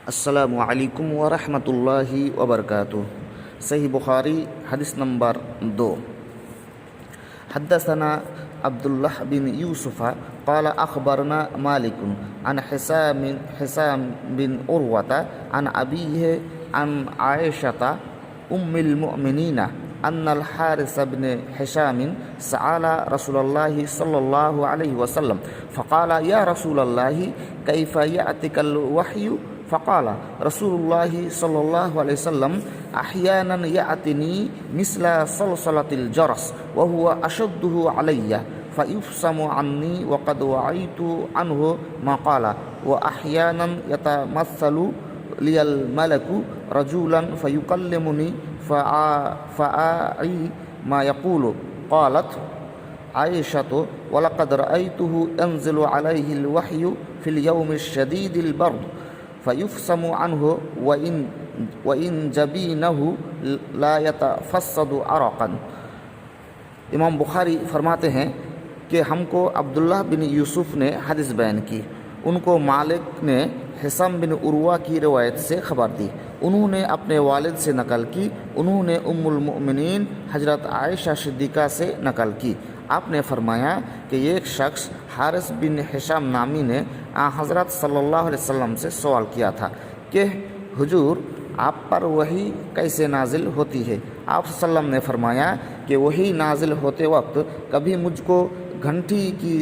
السلام علیکم ورحمۃ اللہ وبرکاتہ۔ صحیح بخاری حدیث نمبر 2۔ حدثنا عبد الله بن يوسف قال أخبرنا مالك عن حسام بن عروة عن أبيه عن عائشة أم المؤمنين أن الحارث بن هشام سأل رسول الله صلى الله عليه وسلم فقال يا رسول الله كيف يأتيك الوحي؟ فقال رسول الله صلى الله عليه وسلم أحيانا يأتني مثل صلصلة الجرس وهو أشده علي فيفصم عني وقد وعيت عنه ما قال، وأحيانا يتمثل لي الملك رجولا فيكلمني فأعي ما يقول۔ قالت عائشة ولقد رأيته ينزل عليه الوحي في اليوم الشديد البرد فيفصم عنه وإن جبينه لا يتفسد عرقا۔ امام بخاری فرماتے ہیں کہ ہم کو عبداللہ بن یوسف نے حدیث بیان کی، ان کو مالک نے حسام بن عروہ کی روایت سے خبر دی، انہوں نے اپنے والد سے نقل کی، انہوں نے ام المؤمنین حضرت عائشہ صدیقہ سے نقل کی۔ آپ نے فرمایا کہ ایک شخص حارث بن ہشام نامی نے حضرت صلی اللہ علیہ وسلم سے سوال کیا تھا کہ حضور آپ پر وحی کیسے نازل ہوتی ہے؟ آپ صلی اللہ علیہ وسلم نے فرمایا کہ وحی نازل ہوتے وقت کبھی مجھ کو گھنٹی کی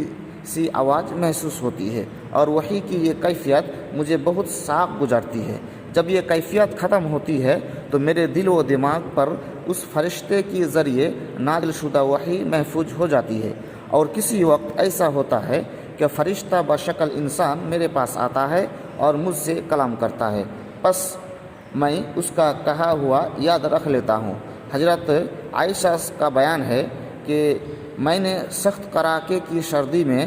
سی آواز محسوس ہوتی ہے اور وحی کی یہ کیفیت مجھے بہت ساق گزرتی ہے۔ جب یہ کیفیت ختم ہوتی ہے تو میرے دل و دماغ پر اس فرشتے کے ذریعے نازل شدہ وحی محفوظ ہو جاتی ہے، اور کسی وقت ایسا ہوتا ہے کہ فرشتہ بشکل انسان میرے پاس آتا ہے اور مجھ سے کلام کرتا ہے، پس میں اس کا کہا ہوا یاد رکھ لیتا ہوں۔ حضرت عائشہ کا بیان ہے کہ میں نے سخت کڑاکے کی سردی میں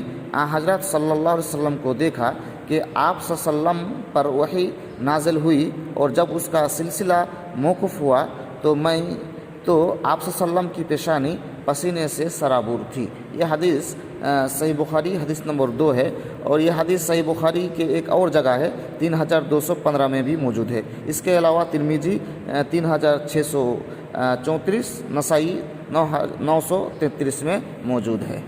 حضرت صلی اللہ علیہ وسلم کو دیکھا کہ آپ صلی اللہ علیہ وسلم پر وحی نازل ہوئی، اور جب اس کا سلسلہ موقوف ہوا تو آپ صلی اللہ علیہ وسلم کی پیشانی پسینے سے سرابور تھی۔ یہ حدیث صحیح بخاری حدیث نمبر 2 ہے، اور یہ حدیث صحیح بخاری کے ایک اور جگہ ہے 3215 میں بھی موجود ہے۔ اس کے علاوہ ترمذی 3634، نسائی 933 میں موجود ہے۔